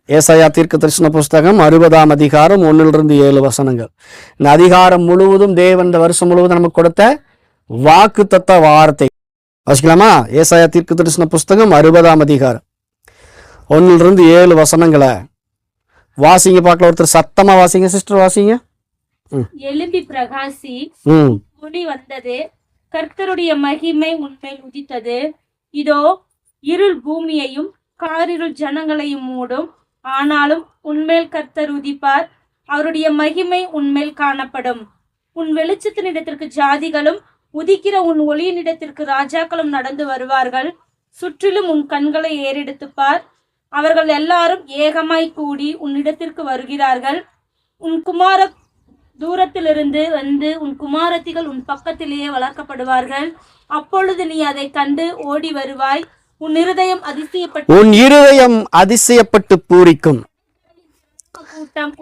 ஏசாயா தீர்க்க தரிசன புஸ்தகம் 60ஆம் அதிகாரம் 1-7 வசனங்கள். இந்த அதிகாரம் முழுவதும் தேவன் இந்த வருஷம் முழுவதும் நமக்கு கொடுத்த வாக்குத்தத்த வார்த்தை. வாசிக்கலாமா? ஏசாயா தீர்க்க தரிசன புஸ்தகம் 60ஆம் அதிகாரம் 1-7 வசனங்களை வாசிங்க பார்க்கலாம். ஒருத்தர் சத்தமா வாசிங்க சிஸ்டர், வாசிங்க. எழும்பி பிரகாசி, ஒளி வந்தது, கர்த்தருடைய மகிமை உன்மேல் உதித்தது. இதோ இருள் பூமியையும் காரிருள் ஜனங்களையும் மூடும், ஆனாலும் உன்மேல் கர்த்தர் உதிப்பார், அவருடைய மகிமை உன்மேல் காணப்படும். உன் வெளிச்சத்தினிடத்திற்கு ஜாதிகளும் உதிக்கிற உன் ஒளியினிடத்திற்கு ராஜாக்களும் நடந்து வருவார்கள். சுற்றிலும் உன் கண்களை ஏறெடுத்துப்பார், அவர்கள் எல்லாரும் ஏகமாய் கூடி உன்னிடத்திற்கு வருகிறார்கள். உன் குமார தூரத்திலிருந்து வந்து உன் குமாரத்திகள் உன் பக்கத்திலேயே வளர்க்கப்படுவார்கள். அப்பொழுது நீ அதை கண்டு ஓடி வருவாய். உன் இருதயம் அதிசயப்பட்டு பூரிக்கும்.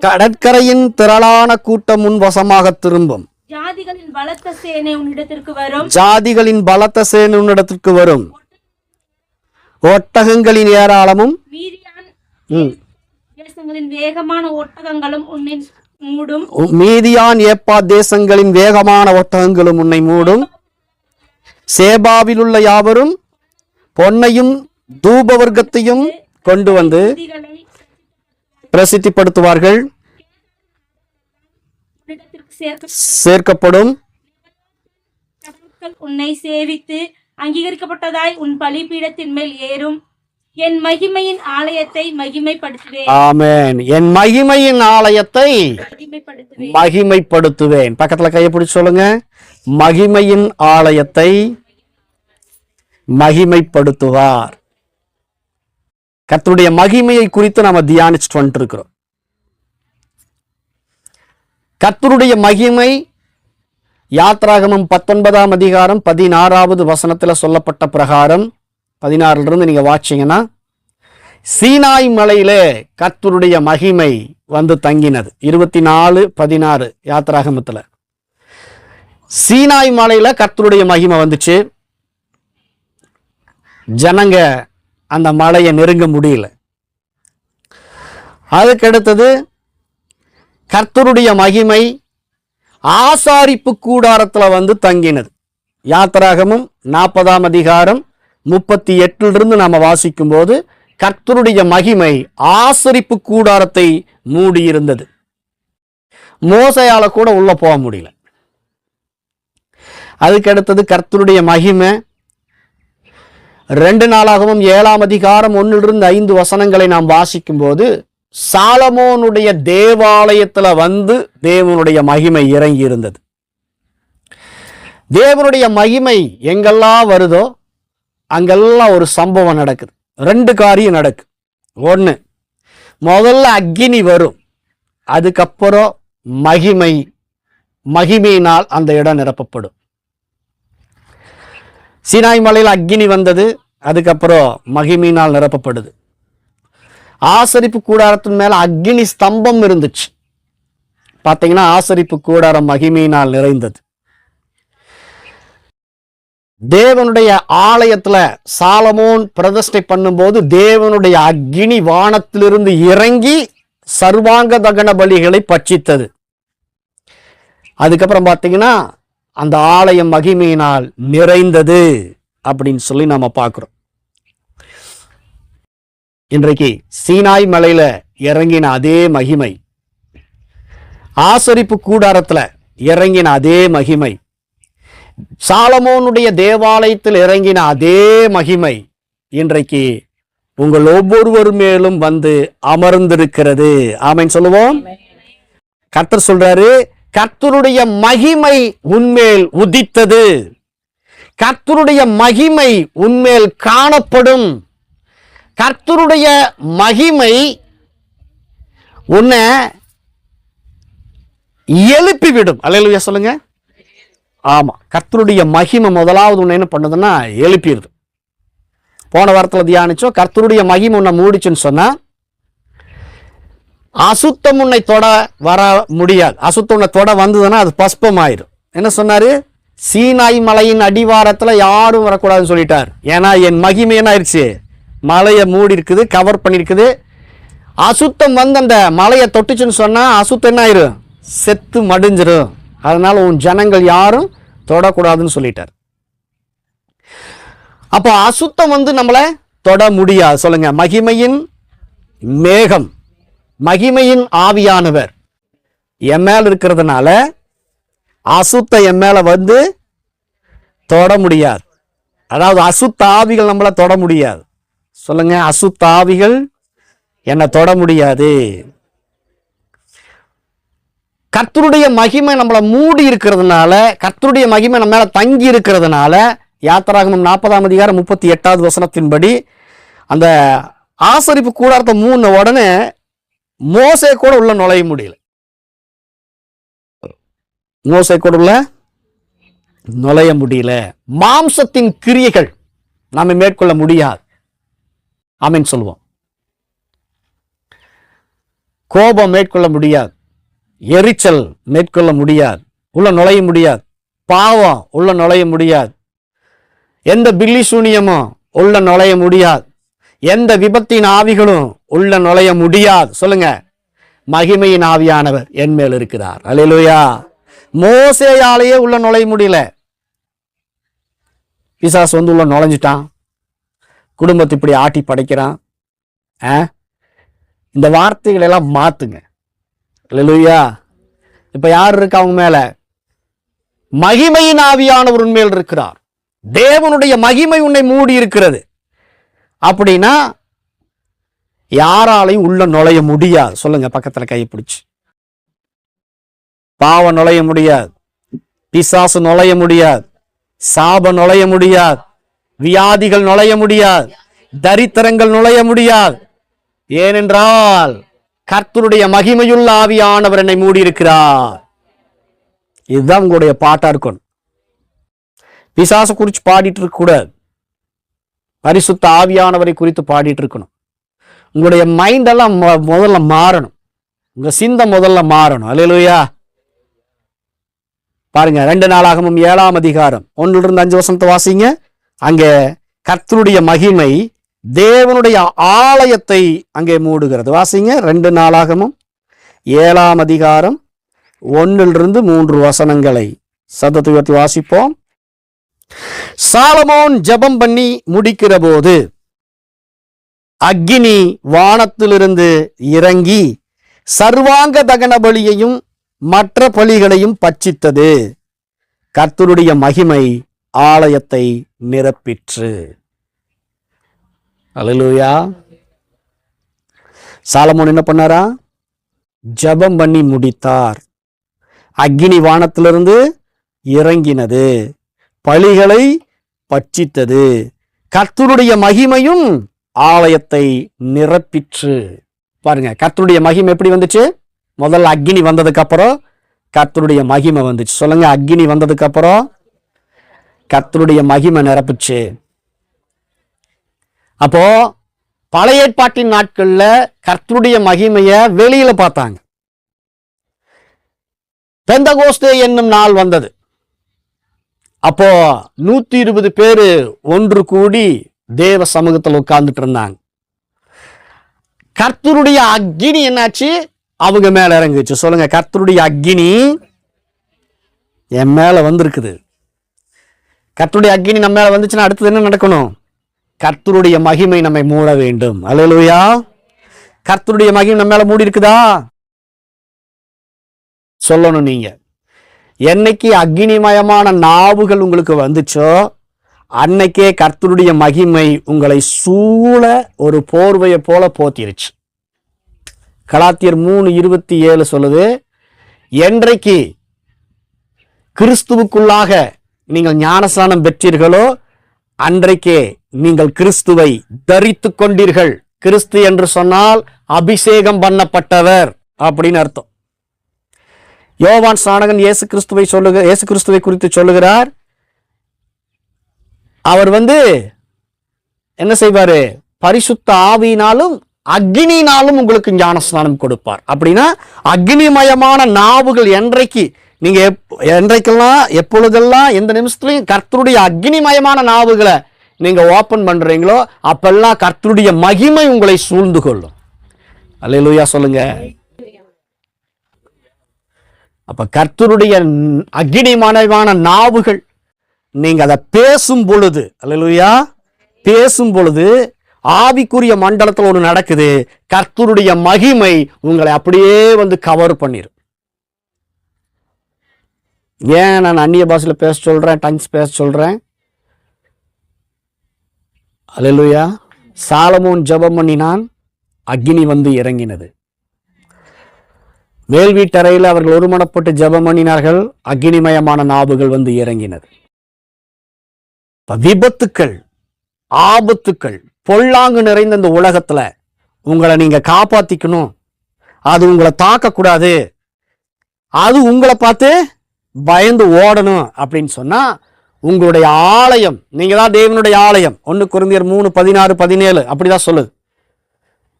கடற்கரையின் திரளான கூட்டம் உன் வசமாக திரும்பும். ஜாதிகளின் பலத்த சேனை உன்னிடத்திற்கு வரும். ஜாதிகளின் பலத்த சேனை உன்னிடத்திற்கு வரும். ஒட்டகங்களின் ஏராளமும் தேசங்களின் வேகமான ஒட்டகங்களும் உன்னை மூடும். மீதியான் ஏப்பா தேசங்களின் வேகமான ஒட்டகங்களும் உன்னை மூடும். சேபாவில் உள்ள யாவரும் பொன்னையும் தூபவர்க்கத்தையும் கொண்டு வந்து பிரசித்திப்படுத்துவார்கள். சேர்க்கப்படும். உன்னை சேவித்து அங்கீகரிக்கப்பட்டதாய் உன் பலிபீடத்தின் மேல் ஏறும். என் மகிமையின் ஆலயத்தை மகிமைப்படுத்துவேன். ஆமென். என் மகிமையின் ஆலயத்தை மகிமைப்படுத்துவேன். பக்கத்துல கையை பிடிச்சு சொல்லுங்க. மகிமையின் ஆலயத்தை மகிமைப்படுத்துவார். கர்த்தருடைய மகிமையை குறித்து நாம தியானிச்சுட்டு வந்துட்டு இருக்கிறோம். கர்த்தருடைய மகிமை யாத்ராகமம் 19ஆம் அதிகாரம் 16வது வசனத்துல சொல்லப்பட்ட பிரகாரம் 16 நீங்க வாட்சிங்கன்னா, சீனாய் மலையிலே கர்த்தருடைய மகிமை வந்து தங்கினது. 24:16 யாத்ராகமத்துல சீனாய் மலையில கர்த்தருடைய மகிமை வந்துச்சு. ஜனங்க அந்த மலையை நெருங்க முடியல. அதுக்கடுத்தது கர்த்தருடைய மகிமை ஆசாரிப்பு கூடாரத்துல வந்து தங்கினது. யாத்ராகமம் 40ஆம் அதிகாரம் 38 நாம வாசிக்கும் போது கர்த்தருடைய மகிமை ஆசரிப்பு கூடாரத்தை மூடி இருந்தது. மோசையால கூட உள்ள போக முடியல. அதுக்கடுத்தது கர்த்தருடைய மகிமை 2 நாளாகவும் 7ஆம் அதிகாரம் 1-5 வசனங்களை நாம் வாசிக்கும் போது சாலமோனுடைய தேவாலயத்துல வந்து தேவனுடைய மகிமை இறங்கி இருந்தது. தேவனுடைய மகிமை எங்கெல்லாம் வருதோ அங்கெல்லாம் ஒரு சம்பவம் நடக்குது. 2 காரியம் நடக்கு. 1, முதல்ல அக்கினி வரும். அதுக்கப்புறம் மகிமையினால் அந்த இடம் நிரப்பப்படும். சீனாய் மலையில் அக்கினி வந்தது, அதுக்கப்புறம் மகிமையினால் நிரப்பப்படுது. ஆசரிப்பு கூடாரத்தின் மேல அக்கினி ஸ்தம்பம் இருந்துச்சு. பாத்தீங்கன்னா ஆசரிப்பு கூடாரம் மகிமையினால் நிறைந்தது. தேவனுடைய ஆலயத்துல சாலமோன் பிரதிஷ்டை பண்ணும்போது தேவனுடைய அக்கினி வானத்திலிருந்து இறங்கி சர்வாங்க தகன பலிகளை பட்சித்தது. அதுக்கப்புறம் பாத்தீங்கன்னா அந்த ஆலயம் மகிமையினால் நிறைந்தது அப்படின்னு சொல்லி நாம பார்க்கிறோம். இன்றைக்கு சீனாய் மலையில இறங்கின அதே மகிமை, ஆசரிப்பு கூடாரத்துல இறங்கின அதே மகிமை, சாலமோனுடைய தேவாலயத்தில் இறங்கின அதே மகிமை இன்றைக்கு உங்கள் ஒவ்வொருவர் மேலும் வந்து அமர்ந்திருக்கிறது. ஆமென் சொல்லுவோம். கர்த்தர் சொல்றாரு, கர்த்தருடைய மகிமை உன்மேல் உதித்தது, கர்த்தருடைய மகிமை உன்மேல் காணப்படும், கர்த்தருடைய மகிமை உன்னை எழுப்பிவிடும். அல்லேலூயா சொல்லுங்க. ஆமா, கர்த்தருடைய மகிமை முதலாவது உன்னை என்ன பண்ணுதுன்னா எழுப்பிடுது. போன வாரத்தில் தியானிச்சோம். கர்த்தருடைய மகிமை உன்னை மூடிச்சுன்னு சொன்னா அசுத்தம் உன்னை தொட வர முடியாது. அசுத்தம் உன்னை தொட வந்ததுன்னா அது பஸ்பம் ஆயிடும். என்ன சொன்னாரு? சீனாய் மலையின் அடிவாரத்துல யாரும் வரக்கூடாதுன்னு சொல்லிட்டார். ஏன்னா என் மகிமை என்ன ஆயிடுச்சு, மலையை மூடி இருக்குது, கவர் பண்ணிருக்குது. அசுத்தம் வந்து அந்த மலையை தொட்டுச்சுன்னு சொன்னா அசுத்தம் என்ன ஆயிரும்? செத்து மடிஞ்சிரும். அதனால உன் ஜனங்கள் யாரும் தொடக்கூடாதுன்னு சொல்லிட்டார். அப்போ அசுத்தம் வந்து நம்மளை தொட முடியாது. சொல்லுங்க, மகிமையின் மேகம், மகிமையின் ஆவியானவர் என் மேல இருக்கிறதுனால அசுத்த என் மேல வந்து தொட முடியாது. அதாவது அசுத்த ஆவிகள் நம்மளை தொட முடியாது. சொல்லுங்க, அசுத்த ஆவிகள் என்னை தொட முடியாது. கர்த்தருடைய மகிமை நம்மளை மூடி இருக்கிறதுனால, கர்த்தருடைய மகிமை நம்ம மேல தங்கி இருக்கிறதுனால, யாத்திராகமம் 40ஆம் அதிகாரம் 38வது வசனத்தின்படி அந்த ஆசரிப்பு கூடாரத்தை மூடின உடனே மோசே கூட உள்ள நுழைய முடியல. மோசே கூட உள்ள நுழைய முடியல. மாம்சத்தின் கிரியைகள் நாம மேற்கொள்ள முடியாது. ஆமென் சொல்லுவோம். கோபம் மேற்கொள்ள முடியாது, எரிச்சல் மேற்கொள்ள முடியாது, உள்ள நுழைய முடியாது. பாவம் உள்ள நுழைய முடியாது. எந்த பில்லி சூனியமும் உள்ள நுழைய முடியாது. எந்த விபத்தின் ஆவிகளும் உள்ள நுழைய முடியாது. சொல்லுங்க, மகிமையின் ஆவியானவர் என் மேல் இருக்கிறார். அல்லேலூயா. மோசேயாலேயே உள்ள நுழைய முடியல. பிசாசு வந்து உள்ள நுழைஞ்சிட்டான், குடும்பத்தை இப்படி ஆட்டி படைக்கிறான். இந்த வார்த்தைகளை எல்லாம் மாத்துங்க. அல்லேலூயா. இப்ப யார் இருக்கா அவங்க மேல? மகிமையின் ஆவியானவர் உன்மேல் இருக்கிறார். தேவனுடைய மகிமை உன்னை மூடி இருக்கிறது. அப்படின்னா யாராலையும் உள்ள நுழைய முடியாது. சொல்லுங்க, பக்கத்துல கையை பிடிச்சு. பாவம் நுழைய முடியாது, பிசாசு நுழைய முடியாது, சாபம் நுழைய முடியாது, வியாதிகள் நுழைய முடியாது, தரித்திரங்கள் நுழைய முடியாது. ஏனென்றால் கர்த்தருடைய மகிமையுள்ள ஆவியானவர் என்னை மூடி இருக்கிறார். இதுதான் உங்களுடைய பாட்டா இருக்கணும். பிசாசு குறித்து பாடிட்டு இருக்க கூடாது. பரிசுத்த ஆவியானவரை குறித்து பாடிட்டு இருக்கணும். உங்களுடைய மைண்ட் எல்லாம் முதல்ல மாறணும். உங்க சிந்தை முதல்ல மாறணும். அல்லேலூயா. பாருங்க, 2 நாளாகமும் 7ஆம் அதிகாரம் 1-5 வசனத்தை வாசிங்க. அங்கே கர்த்தருடைய மகிமை தேவனுடைய ஆலயத்தை அங்கே மூடுகிறது. வாசிங்க, 2 நாளாகமும் 7ஆம் அதிகாரம் 1-3 வசனங்களை சத்தத்தை உயர்த்தி வாசிப்போம். சாலமோன் ஜெபம் பண்ணி முடிக்கிற போது அக்கினி வானத்திலிருந்து இறங்கி சர்வாங்க தகன பலியையும் மற்ற பலிகளையும் பட்சித்தது. கர்த்தருடைய மகிமை ஆலயத்தை நிரப்பிற்று. அல்லேலூயா. சாலமோன் என்ன பண்ணாரா? ஜெபம் பண்ணி முடித்தார். அக்கினி வானத்திலிருந்து இறங்கினது, பலிகளை பட்சித்தது, கர்த்தருடைய மகிமையும் ஆலயத்தை நிரப்பிற்று. பாருங்க, கர்த்தருடைய மகிமை எப்படி வந்துச்சு? முதல்ல அக்கினி வந்ததுக்கு அப்புறம் கர்த்தருடைய மகிமை வந்துச்சு. சொல்லுங்க, அக்கினி வந்ததுக்கு அப்புறம் கர்த்தருடைய மகிமை நிரப்புச்சு. அப்போ பழைய ஏற்பாட்டின் நாட்கள்ல கர்த்தருடைய மகிமைய வெளியில பார்த்தாங்க. பெந்தகோஸ்தே என்னும் நாள் வந்தது. அப்போ 120 பேரு ஒன்று கூடி தேவ சமூகத்தில் உட்கார்ந்துட்டு இருந்தாங்க. கர்த்தருடைய அக்கினி என்னாச்சு? அவங்க மேல இறங்குச்சு. சொல்லுங்க, கர்த்தருடைய அக்கினி என் மேல வந்திருக்குது. கர்த்தருடைய அக்கினி நம்ம மேல வந்துச்சுன்னா அடுத்தது என்ன நடக்கணும்? கர்த்தருடைய மகிமை நம்மை மூட வேண்டும். அல்லேலூயா. கர்த்தருடைய மகிமை நம்ம மேல மூடி இருக்குதா? சொல்லணும் நீங்க. என்னைக்கு அக்கினிமயமான நாவுகள் உங்களுக்கு வந்துச்சோ அன்னைக்கே கர்த்தருடைய மகிமை உங்களை சூழ ஒரு போர்வையை போல போத்திருச்சு. கலாத்தியர் 3:27 சொல்லுது, என்றைக்கு கிறிஸ்துவுக்குள்ளாக நீங்கள் ஞானஸ்நானம் பெற்றீர்களோ அன்றைக்கே நீங்கள் கிறிஸ்துவை தரித்து கொண்டீர்கள். கிறிஸ்து என்று சொன்னால் அபிஷேகம் பண்ணப்பட்டவர் அப்படின்னு அர்த்தம். யோவான் ஸ்நானகன் இயேசு கிறிஸ்துவை குறித்து சொல்லுகிறார். அவர் என்ன செய்வாரு? பரிசுத்த ஆவியினாலும் அக்னியினாலும் உங்களுக்கு ஞானஸ்நானம் கொடுப்பார். அப்படின்னா அக்னிமயமான நாவுகள் என்றைக்கெல்லாம் எப்பொழுதெல்லாம் எந்த நிமிஷத்துலையும் கர்த்தருடைய அக்னிமயமான நாவுகளை நீங்க ஓபன் பண்றீங்களோ அப்பெல்லாம் கர்த்தருடைய மகிமை உங்களை சூழ்ந்து கொள்ளும். அல்லேலூயா சொல்லுங்க. அப்ப கர்த்தருடைய அக்கினிமயமான நாவுகள், நீங்க அதை பேசும் பொழுது, அல்லேலூயா, பேசும் பொழுது ஆவிக்குரிய மண்டலத்தில் ஒன்று நடக்குது. கர்த்தருடைய மகிமை உங்களை அப்படியே வந்து கவர் பண்ணிரும். ஏன் நான் அந்நிய பாஷையில பேச சொல்றேன், டங்ஸ் பேச சொல்றேன்? அல்லேலூயா. சாலமோன் ஜெபம் பண்ணினான், அக்கினி வந்து இறங்கினது. மேல் வீட்டறையில் அவர்கள் ஒருமனப்பட்டு ஜெபம் பண்ணினார்கள், அக்கினிமயமான நாவுகள் வந்து இறங்கினது. விபத்துக்கள், ஆபத்துக்கள், பொல்லாங்கு நிறைந்த இந்த உலகத்துல உங்களை நீங்க காப்பாத்திக்கணும், அது உங்களை தாக்கக்கூடாது, அது உங்களை பார்த்து பயந்து ஓடணும் அப்படின்னு சொன்னா, உங்களுடைய ஆலயம், நீங்க தான் தேவனுடைய ஆலயம். 1 கொரிந்தியர் 3:16-17 அப்படிதான் சொல்லுது.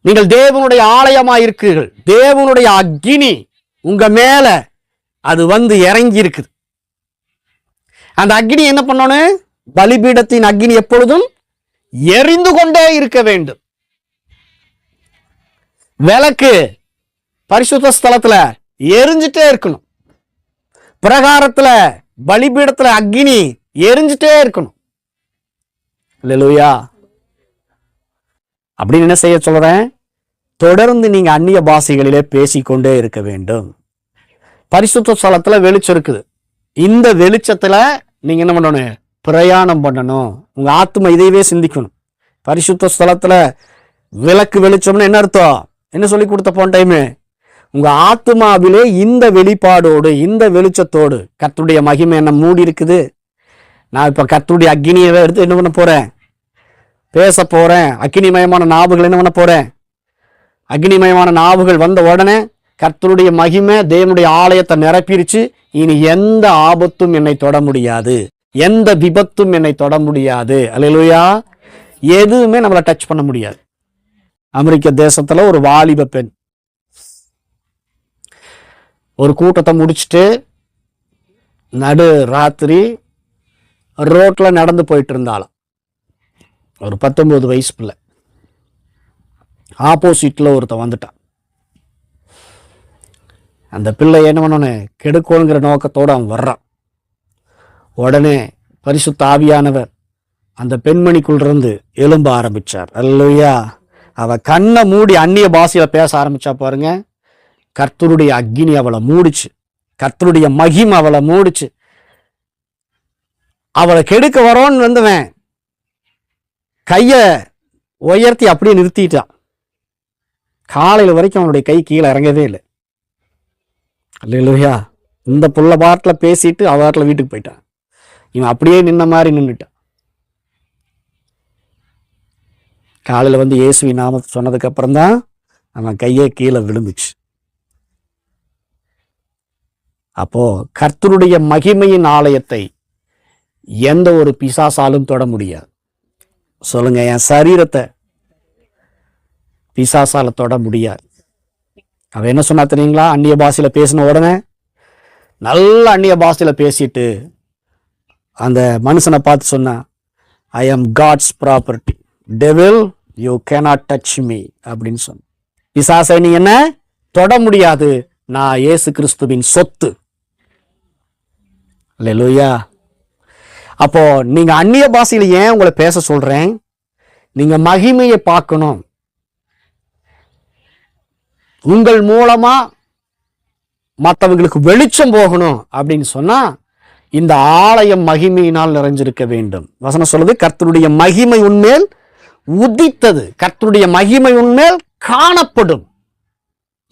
நீங்கள் தேவனுடைய ஆலயமா இருக்கிறீர்கள். தேவனுடைய அக்கினி உங்க மேல அது வந்து இறங்கி இருக்குது. அந்த அக்கினி என்ன பண்ணணும்? பலிபீடத்தின் அக்கினி எப்பொழுதும் எரிந்து கொண்டே இருக்க வேண்டும். விளக்கு பரிசுத்த ஸ்தலத்துல எரிஞ்சிட்டே இருக்கணும். பிரகாரத்துல பலிபீடத்துல அக்கினி எரிஞ்சிட்டே இருக்கணும். அல்லேலூயா. அப்படின்னு என்ன செய்ய சொல்றேன்? தொடர்ந்து நீங்க அந்நிய பாஷைகளிலே பேசிக்கொண்டே இருக்க வேண்டும். பரிசுத்த ஸ்தலத்துல வெளிச்சம் இருக்குது. இந்த வெளிச்சத்துல நீங்க என்ன பண்ணணும்? பிரயாணம் பண்ணணும். உங்க ஆத்மா இதையவே சிந்திக்கணும். பரிசுத்த ஸ்தலத்துல விளக்கு வெளிச்சம்னு என்ன அர்த்தம்? என்ன சொல்லி கொடுத்த போன டைமு? உங்க ஆத்மாவிலே இந்த வெளிப்பாடோடு, இந்த வெளிச்சத்தோடு கர்த்தருடைய மகிமை என்ன மூடி இருக்குது. நான் இப்ப கர்த்தருடைய அக்கினியை எடுத்து என்ன பண்ண போறேன்? பேச போறேன். அக்கினிமயமான நாவுகள் என்ன பண்ண போறேன்? அக்னிமயமான நாவுகள் வந்த உடனே கர்த்தருடைய மகிமை தேவனுடைய ஆலயத்தை நிரப்பிருச்சு. இனி எந்த ஆபத்தும் என்னை தொட முடியாது, எந்த விபத்தும் என்னை தொட முடியாது. அல்லேலூயா. எதுவுமே நம்மளை டச் பண்ண முடியாது. அமெரிக்க தேசத்துல ஒரு வாலிப பெண் ஒரு கூட்டத்தை முடிச்சுட்டு நடு ராத்திரி ரோட்ல நடந்து போயிட்டு இருந்தாலும் ஒரு 19 வயசு பிள்ளை. ஆப்போசிட்ல ஒருத்தன் வந்துட்டான். அந்த பிள்ளை என்ன பண்ணோன்னு கெடுக்கணுங்கிற நோக்கத்தோடு அவன் வர்றான். உடனே பரிசுத்த ஆவியானவர் அந்த பெண்மணிக்குள் இருந்து எழும்ப ஆரம்பிச்சார். அல்லேலூயா. அவ கண்ணை மூடி அந்நிய பாஷையில பேச ஆரம்பிச்சா பாருங்க. கர்த்தருடைய அக்கினி அவளை மூடிச்சு. கர்த்தருடைய மகிமை அவளை மூடிச்சு. அவளை கெடுக்க வரோன்னு வந்தவன் கைய உயர்த்தி அப்படியே நிறுத்திட்டான். காலையில் வரைக்கும் அவனுடைய கை கீழே இறங்கவே இல்லை. அல்லேலூயா. இந்த புள்ள பாட்டில் பேசிட்டு அவ பாட்டில் வீட்டுக்கு போயிட்டான். இவன் அப்படியே நின்ன மாதிரி நின்றுட்டான். காலையில் வந்து இயேசுவின் நாமத்தை சொன்னதுக்கு அப்புறம் தான் அவன் கையே கீழே விழுந்துச்சு. அப்போ கர்த்தருடைய மகிமையின் ஆலயத்தை எந்த ஒரு பிசாசாலும் தொட முடியாது. சொல்லுங்க, என் சரீரத்தை பிசாசால தொட முடியாது. அவன் என்ன சொன்னா தெரியுங்களா? அந்நிய பாஷையில பேசின உடனே நல்ல அந்நிய பாஷையில பேசிட்டு அந்த மனுஷனை பார்த்து சொன்னா, I am God's property, devil you cannot touch me அப்படின்னு சொன்ன. பிசாசை நீ என்ன தொட முடியாது, நான் இயேசு கிறிஸ்துவின் சொத்து. அல்லேலூயா. அப்போ நீங்க அந்நிய பாஷையில ஏன் உங்களை பேச சொல்றேன்? நீங்க மகிமையை பார்க்கணும். உங்கள் மூலமா மற்றவங்களுக்கு வெளிச்சம் போகணும் அப்படின்னு சொன்னா இந்த ஆலயம் மகிமையினால் நிறைஞ்சிருக்க வேண்டும். வசனம் சொல்லுது, கர்த்தருடைய மகிமை உன்மேல் உதித்தது, கர்த்தருடைய மகிமை உன்மேல் காணப்படும்.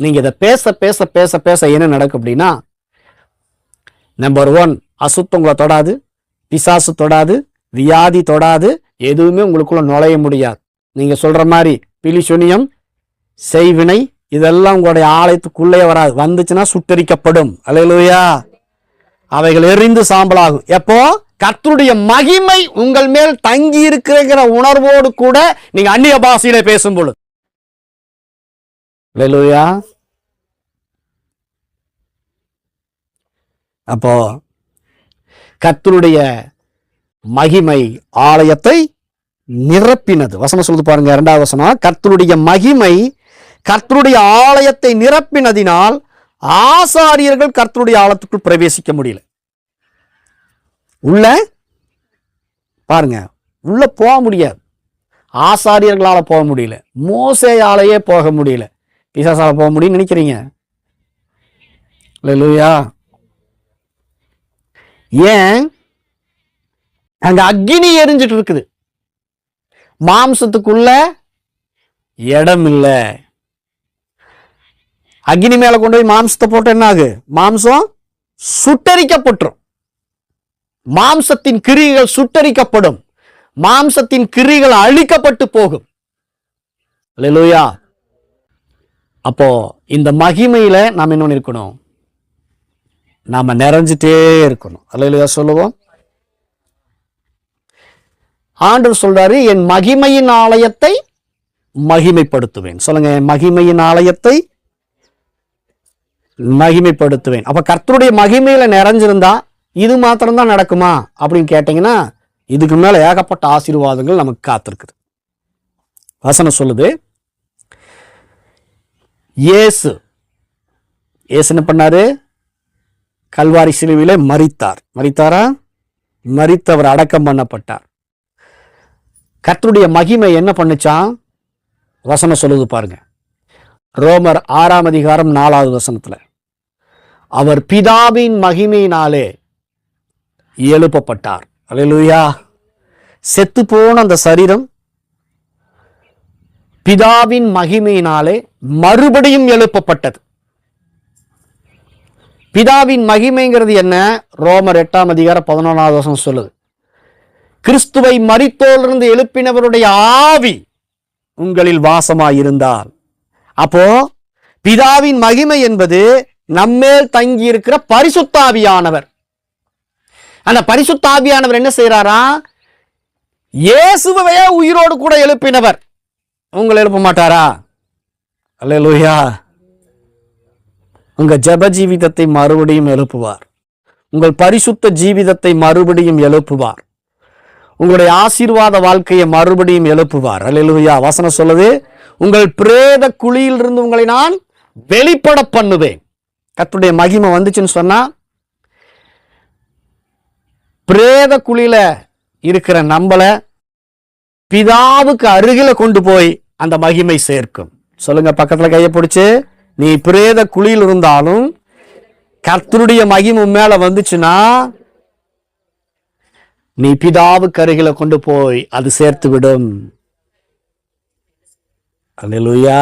நீங்க இதை பேச பேச பேச பேச என்ன நடக்கும் அப்படின்னா, நம்பர் 1, அசுத்தம் உங்களை தொடாது, பிசாசு தொடாது, வியாதி தொடாது, எதுவுமே உங்களுக்குள்ள நுழைய முடியாது. நீங்க சொல்ற மாதிரி பிலிசுனியம், செய்வினை இதெல்லாம் உங்களுடைய ஆலயத்துக்குள்ளே வராது. வந்துச்சுன்னா சுட்டரிக்கப்படும். அல்லேலூயா. அவைகள் எரிந்து சாம்பலாகும். எப்போ? கர்த்தருடைய மகிமை உங்கள் மேல் தங்கி இருக்கிற உணர்வோடு கூட நீங்க அந்நிய பாஷையில பேசும் பொழுது. அல்லேலூயா. அப்போ கர்த்தருடைய மகிமை ஆலயத்தை நிரப்பினது. வசனம் சொல்லுது பாருங்க, 2வது வசனம், கர்த்தருடைய மகிமை கர்த்தருடைய ஆலயத்தை நிரப்பினதினால் ஆசாரியர்கள் கர்த்தருடைய ஆலயத்துக்குள் பிரவேசிக்க முடியல. உள்ள பாருங்க, உள்ள போக முடியாது. ஆசாரியர்களால போக முடியல, மோசேயாலேயே போக முடியல. பிசாசால போக முடியும்னு நினைக்கிறீங்க? அல்லேலூயா. ஏன்? அங்க அக்கினி எரிஞ்சிட்டு இருக்குது, மாம்சத்துக்குள்ள இடம் இல்லை. அக்னி மேல கொண்டு போய் மாம்சத்தை போட்டு என்ன ஆகு? மாம்சம் சுட்டரிக்கப்பட்டுரும். மாம்சத்தின் கிரிகள் சுட்டரிக்கப்படும், மாம்சத்தின் கிரிகள் அழிக்கப்பட்டு போகும். அல்லேலூயா. அப்போ இந்த மகிமையில நாம் இன்னொன்னு இருக்கணும், நாம நிறைஞ்சிட்டே இருக்கணும். அல்லேலூயா சொல்லுவோம். ஆண்டவர் சொல்றாரு, என் மகிமையின் ஆலயத்தை மகிமைப்படுத்துவேன். சொல்லுங்க, என் மகிமையின் ஆலயத்தை மகிமைப்படுத்துவேன். அப்ப கர்த்தருடைய மகிமையில நிறைஞ்சிருந்தா இது மாத்திரம்தான் நடக்குமா அப்படின்னு கேட்டீங்கன்னா, இதுக்கு மேல ஏகப்பட்ட ஆசீர்வாதங்கள் நமக்கு காத்திருக்குது. வசனம் சொல்லுது, இயேசு என்ன பண்ணாரு? கல்வாரி சிலுவையிலே மரித்தாரா? மரித்தவர் அடக்கம் பண்ணப்பட்டார். கர்த்தருடைய மகிமை என்ன பண்ணுச்சான்? வசனம் சொல்லுது பாருங்க, ரோமர் 6ஆம் அதிகாரம் 4வது வசனத்துல, அவர் பிதாவின் மகிமையினாலே எழுப்பப்பட்டார். அல்லேலூயா. செத்து போன அந்த சரீரம் பிதாவின் மகிமையினாலே மறுபடியும் எழுப்பப்பட்டது. பிதாவின் மகிமைங்கிறது என்ன? ரோமர் 8ஆம் அதிகாரம் 11வது வசனம் சொல்லுது, கிறிஸ்துவை மரித்தோரிலிருந்து எழுப்பினவருடைய ஆவி உங்களில் வாசமாயிருந்தால். அப்போ பிதாவின் மகிமை என்பது நம்மேல் தங்கி இருக்கிற பரிசுத்தாவியானவர். அந்த பரிசுத்தாவியானவர் என்ன செய்யறாரா? இயேசுவையே உயிரோடு கூட எழுப்பினவர் உங்களை எழுப்ப மாட்டாரா? அல்லேலூயா. உங்க ஜெப ஜீவிதத்தை மறுபடியும் எழுப்புவார், உங்கள் பரிசுத்த ஜீவிதத்தை மறுபடியும் எழுப்புவார், உங்களுடைய ஆசீர்வாத வாழ்க்கையை மறுபடியும் எழுப்புவார். அல்லேலூயா. வசனம் சொல்லுது, உங்கள் பிரேத குழியில் இருந்து உங்களை நான் வெளிப்பட பண்ணுவேன். கர்த்தருடைய மகிமை வந்துச்சுன்னு சொன்னா, பிரேத குழியில இருக்கிற நம்மள பிதாவுக்கு அருகில கொண்டு போய் அந்த மகிமை சேர்க்கும். சொல்லுங்க, பக்கத்துல கையை பிடிச்சு, நீ பிரேத குழியில் இருந்தாலும் கர்த்தருடைய மகிமை மேல வந்துச்சுன்னா நீ பிதாவுக்கு அருகில கொண்டு போய் அது சேர்த்து விடும். அல்லேலூயா.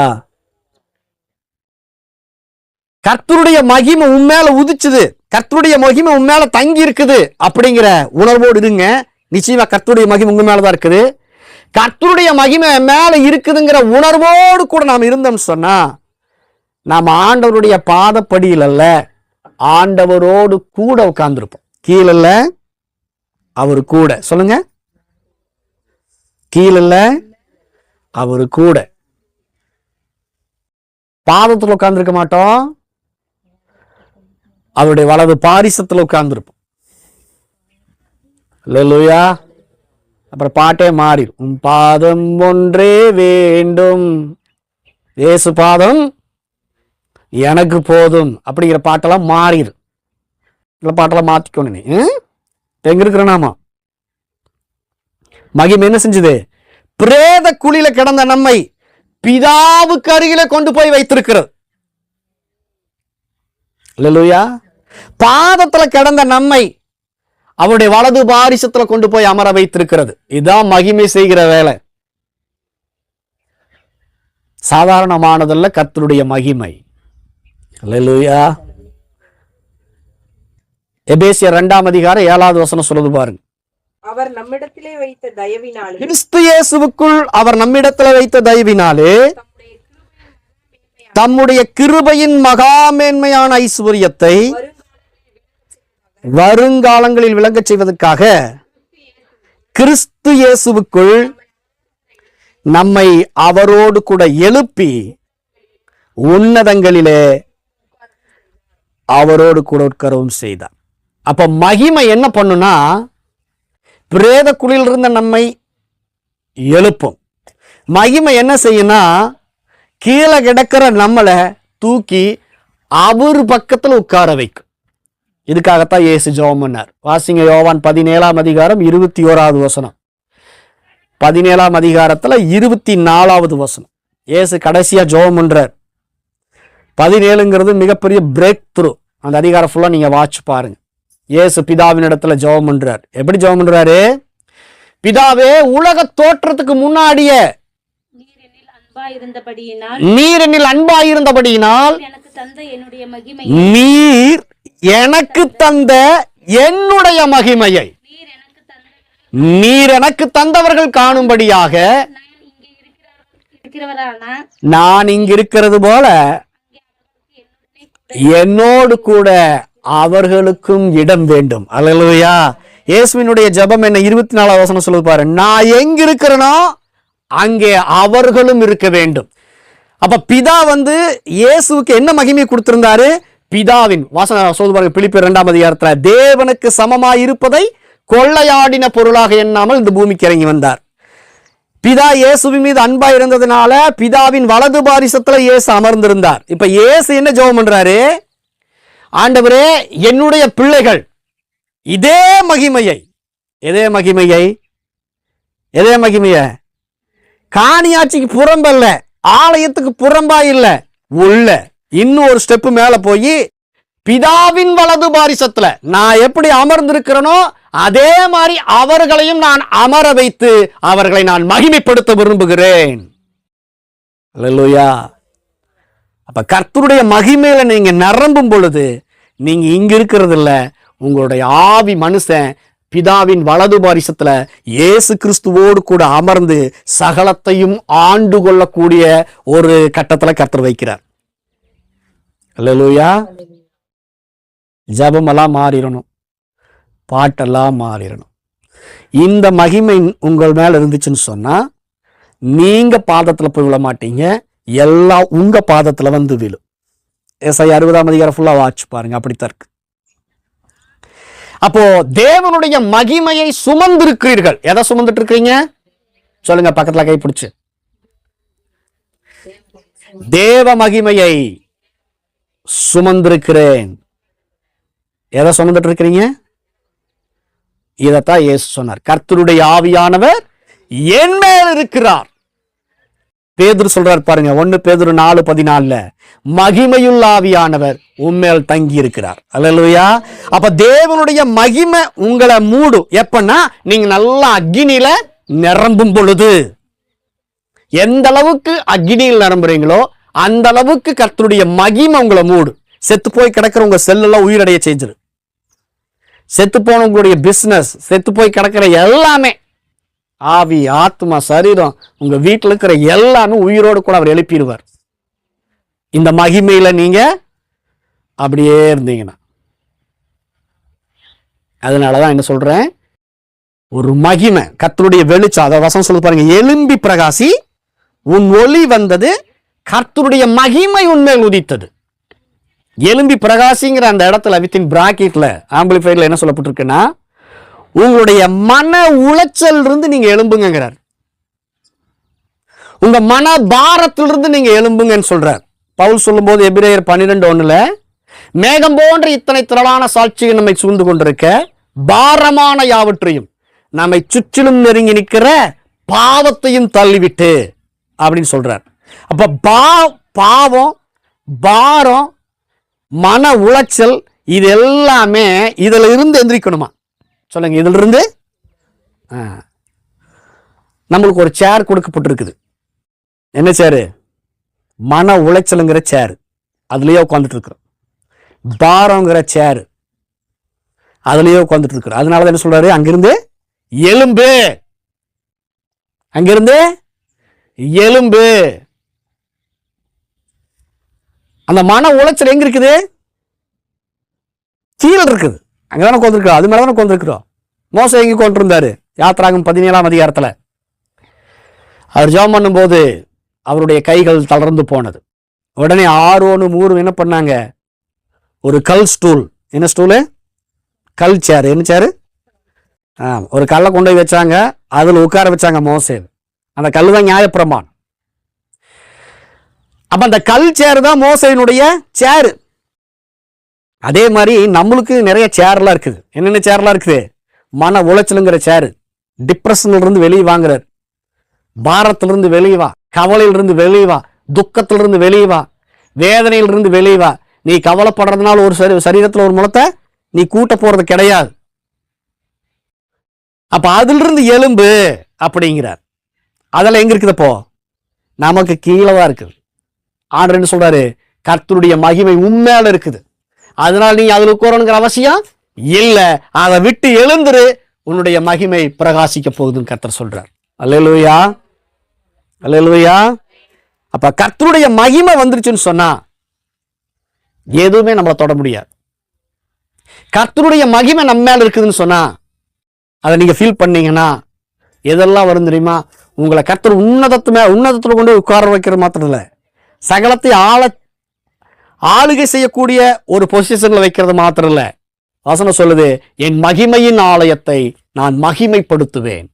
கர்த்தருடைய மகிமை உண்மையில உதிச்சுது, கர்த்தருடைய மகிமை உண்மையில தங்கி இருக்குது அப்படிங்கிற உணர்வோடு இருங்க. நிச்சயமா கர்த்தருடைய மகிமை உங்க மேலதான் இருக்குது. கர்த்தருடைய மகிமை மேல இருக்குதுங்கிற உணர்வோடு கூட நாம் இருந்தோம் சொன்னா, நாம் ஆண்டவருடைய பாதப்படியில் அல்ல, ஆண்டவரோடு கூட உட்கார்ந்துருப்போம். கீழல்ல, அவரு கூட. சொல்லுங்க, கீழல்ல, அவரு கூட. பாதத்துல உட்கார்ந்துருக்க மாட்டோம், அவருடைய வலது பாரிசத்துல உட்கார்ந்துருப்போம். அல்லேலூயா. அப்புறம் பாட்டே மாறிடும், உன் பாதம் ஒன்றே வேண்டும், இயேசு பாதம் எனக்கு போதும் அப்படிங்கிற பாட்டெல்லாம் மாறிடும். இந்த பாட்டெல்லாம் மாத்திக்கணும். நீ எங்க இருக்கிற நாமா மகிமை என்ன செஞ்சது? பிரேத குழியில கிடந்த நம்மை பிதாவுக்கு அருகில கொண்டு போய் வைத்திருக்கிறது. அல்லேலூயா. பாதத்துல கிடந்த நம்மை அவருடைய வலது பாரிசத்துல கொண்டு போய் அமர வைத்திருக்கிறது. இதுதான் மகிமை செய்கிற வேலை. சாதாரணமானதல்ல கர்த்தருடைய மகிமை. அல்லேலூயா. எபேசியர் 2ஆம் அதிகாரம் 7வது வசனம் சொல்லுது பாருங்க, அவர் நம்மிடத்திலே வைத்த தயவினாலே, கிறிஸ்து இயேசுவுக்குள் அவர் நம்மிடத்திலே வைத்த தயவினாலே தம்முடைய கிருபையின் மகாமேன்மையான ஐஸ்வரியத்தை வருங்காலங்களில் விளங்கச் செய்வதற்காக கிறிஸ்து இயேசுவுக்குள் நம்மை அவரோடு கூட எழுப்பி உன்னதங்களிலே அவரோடு கூட உட்காரவும் செய்தார். அப்ப மகிமை என்ன பண்ணுனா, பிரேத குழியில் இருந்த நம்மை எழுப்பும். மகிமை என்ன செய்யும்னா, கீழே கிடக்கிற நம்மளை தூக்கி அவர் பக்கத்துல உட்கார வைக்கும். இதுக்காகத்தான் இயேசு ஜெபம் பண்ணார். வாசிங்க யோவான் 17ஆம் அதிகாரம் 21வது வசனம். 17ஆம் அதிகாரத்துல 24வது வசனம். இயேசு கடைசியா ஜெபம் பண்றார். 17ங்கிறது மிகப்பெரிய பிரேக் த்ரூ. அந்த அதிகாரம் ஃபுல்லா நீங்க வாட்ச் பாருங்க. இயேசு பிதாவின் இடத்துல ஜெபம் பண்றார். எப்படி ஜெபம் பண்றாரு? பிதாவே, உலக தோற்றத்துக்கு முன்னாடியே நீர் என்னில் அன்பாயிருந்தபடியினால் நீர் எனக்கு தந்த என்னுடைய மகிமை நீர் எனக்கு தந்த என்னுடைய மகிமையை நீர் எனக்கு தந்தவர்கள் காணும்படியாக நான் இங்கு இருக்கிறது போல என்னோடு கூட அவர்களுக்கும் இடம் வேண்டும். அல்லேலூயா. இயேசுவினுடைய ஜெபம் என்ன? 24வது வசனம் சொல்லுது பாரு. நான் எங்க இருக்கிறேனோ அங்கே அவர்களும் இருக்க வேண்டும். அப்ப பிதா இயேசுவுக்கு என்ன மகிமை கொடுத்திருந்தாரு? பிதாவின் வாசன சொல்லுது பாருங்க. பிலிப்பியர் 2ஆம் அதிகாரத்துல தேவனுக்கு சமமாய் இருப்பதை கொள்ளையாடின பொருளாக எண்ணாமல் இந்த பூமிக்கு இறங்கி வந்தார். பிதா இயேசுவின் மீது அன்பா இருந்ததுனால பிதாவின் வலது பாரிசத்துல இயேசு அமர்ந்திருந்தார். இப்ப இயேசு என்ன ஜெபம் பண்றாரு? ஆண்டவரே, என்னுடைய பிள்ளைகள் இதே மகிமையை காணியாட்சிக்கு புறம்பல்ல, ஆலயத்துக்கு புறம்பா இல்ல, உள்ள இன்னும் ஒரு ஸ்டெப் மேல போய் பிதாவின் வலது பாரிசத்துல நான் எப்படி அமர்ந்திருக்கிறேனோ அதே மாதிரி அவர்களையும் நான் அமர வைத்து அவர்களை நான் மகிமைப்படுத்த விரும்புகிறேன். அல்லேலூயா. அப்ப கர்த்தருடைய மகிமையில நீங்க நிரம்பும் பொழுது நீங்க இங்க இருக்கிறது இல்ல, உங்களுடைய ஆவி மனுஷன் பிதாவின் வலது பாரிசத்துல இயேசு கிறிஸ்துவோடு கூட அமர்ந்து சகலத்தையும் ஆண்டு கொள்ளக்கூடிய ஒரு கட்டத்துல கர்த்தர் வைக்கிறார். அல்லேலூயா. ஜபமெல்லாம் மாறிடணும், பாட்டெல்லாம் மாறிடணும். இந்த மகிமை உங்கள் மேல இருந்துச்சுன்னு சொன்னா நீங்க பாதத்துல போய் விழ மாட்டீங்க, எல்லாம் உங்க பாதத்துல விழும். ஏசாயா 60ஆம் அதிகாரம் ஃபுல்லா வாட்ச் பாருங்க. அப்படித்தான் இருக்கு. அப்போ தேவனுடைய மகிமையை சுமந்திருக்கிறீர்கள். எதை சுமந்துட்டு இருக்கிறீங்க சொல்லுங்க, பக்கத்துல கைப்பிடிச்சு. தேவ மகிமையை சுமந்திருக்கிறேன். எதை சுமந்துட்டு இருக்கிறீங்க? இதத்தான் இயேசு சொன்னார். கர்த்தருடைய ஆவியானவர் என் மேல் இருக்கிறார். பேதுரு சொல்றார் பாருங்க, 1 பேதுரு 4:14 மகிமையுள்ள ஆவியானவர் உம்மேல் தங்கி இருக்கிறார். அல்லேலூயா. அப்ப தேவனுடைய மகிமை உங்களை மூடும். எப்பன்னா நீங்க நல்லா அக்னியில நிரம்பும் பொழுது. எந்த அளவுக்கு அக்னியில் நிரம்புறீங்களோ அந்த அளவுக்கு கர்த்தருடைய மகிமை உங்களை மூடும். செத்து போய் கிடக்கிற உங்க செல்லெல்லாம் உயிரடைய செஞ்சிரு. செத்து போன உங்களுடைய பிசினஸ், செத்து போய் கிடக்கிற எல்லாமே, ஆவி, ஆத்மா, சரீரம், உங்க வீட்டில் இருக்கிற எல்லாமே உயிரோடு கூட அவர் எழுப்பிடுவார். இந்த மகிமையில நீங்க அப்படியே இருந்தீங்கன்னா. அதனாலதான் என்ன சொல்றேன், ஒரு மகிமை கர்த்தருடைய வெளிச்சம். அத வசனம் சொல்லுது பாருங்க, எழும்பி பிரகாசி, உன் ஒளி வந்தது, கர்த்தருடைய மகிமை உன்மேல் உதித்தது. எழும்பி பிரகாசிங்கிற அந்த இடத்துல வித்தின் பிராக்கெட்ல ஆம்பிளிஃபையர்ல என்ன சொல்லப்பட்டிருக்குன்னா, உங்களுடைய மன உளைச்சல் இருந்து நீங்க எழும்புங்கிறார். உங்க மன பாரத்திலிருந்து நீங்க எழும்புங்கன்னு சொல்றார். பவுல் சொல்லும் போது எபிரேயர் 12:1 மேகம் போன்ற இத்தனை திரளான சாட்சிகள் நம்மை சூழ்ந்து கொண்டிருக்க பாரமான யாவற்றையும் நம்மை சுற்றிலும் நெருங்கி நிற்கிற பாவத்தையும் தள்ளிவிட்டு அப்படின்னு சொல்றார். அப்ப பாவம், பாரம், மன உளைச்சல், இது எல்லாமே இதுல இருந்து எந்திரிக்கணுமா சொல்லுங்க. இதுல இருந்து நம்மளுக்கு ஒரு சேர் கொடுக்கப்பட்டிருக்குது. என்ன சேரு? மன உளைச்சலுங்கிற சேர். அதுலயே உட்காந்துட்டு இருக்கிறோம். பாரங்கிற சேர், அதுலயே உட்காந்துட்டு இருக்கிறோம். அதனாலதான் என்ன சொல்றாரு, அங்கிருந்து எலும்பு, அங்கிருந்து எலும்பு. அந்த மன உளைச்சல் எங்க இருக்குது? கீழே இருக்குது. அங்கதானே உட்காந்துருக்கோம். அது மேலதானே உட்காந்துருக்கிறோம். மோசே எங்க கொண்டிருந்தாரு? யாத்திராகமம் 17ஆம் அதிகாரத்துல அவர் ஜெபம் பண்ணும் போது அவருடைய கைகள் தளர்ந்து போனது. உடனே ஆரோனும் ஊரும் என்ன பண்ணாங்க, ஒரு கல் ஸ்டூல், என்ன ஸ்டூலு? கல் சேரு. என்ன சேரு? ஒரு கல்லை கொண்டு போய் வச்சாங்க, அதுல உட்கார வச்சாங்க மோசே. அந்த கல் தான் நியாயப்பிரமாணம். அப்ப அந்த கல் சேர் தான் மோசையினுடைய சேரு. அதே மாதிரி நம்மளுக்கு நிறைய சேர்லாம் இருக்குது. என்னென்ன சேர்லாம் இருக்குது? மன உளைச்சலுங்கிற சேரு, டிப்ரெஷன்ல இருந்து வெளியே வாங்குறார், பாரத்திலிருந்து வெளியே வா, கவலையிலிருந்து வெளியே வா, துக்கத்திலிருந்து வெளியே வா, வேதனையிலிருந்து வெளியே வா. நீ கவலைப்படுறதுனால ஒரு சரீரத்தில் ஒரு முளத்தை நீ கூட்ட போறது கிடையாது. அப்ப அதிலிருந்து எலும்பு அப்படிங்கிறார். அதெல்லாம் எங்க இருக்குது? அப்போ நமக்கு கீழவா இருக்குது. ஆண்டவர் என்ன சொல்றாரு? கர்த்தருடைய மகிமை உண்மையில இருக்குது, அதனால நீ அதுல உட்காரணுங்கிற அவசியம் இல்ல, அதை விட்டு எழுந்துரு, உன்னுடைய மகிமை பிரகாசிக்க போகுதுன்னு கர்த்தர் சொல்றார். அல்லேலூயா, அல்லேலூயா. அப்ப கர்த்தருடைய மகிமை வந்துருச்சுன்னு சொன்னா எதுவுமே நம்மளை தொட முடியாது. கர்த்தருடைய மகிமை நம்ம மேல இருக்குதுன்னு சொன்னா அதை நீங்க ஃபீல் பண்ணீங்கன்னா எதெல்லாம் வரும் தெரியுமா? உங்களை கர்த்தர் உன்னதத்துல கொண்டு உட்கார வைக்கிறது மாத்திரம் இல்ல, சகலத்தை ஆளுகை செய்யக்கூடிய ஒரு பொசிஷன்ல வைக்கிறது மாத்திரம் இல்ல. வசனம் சொல்லுது, என் மகிமையின் ஆலயத்தை நான் மகிமைப்படுத்துவேன்.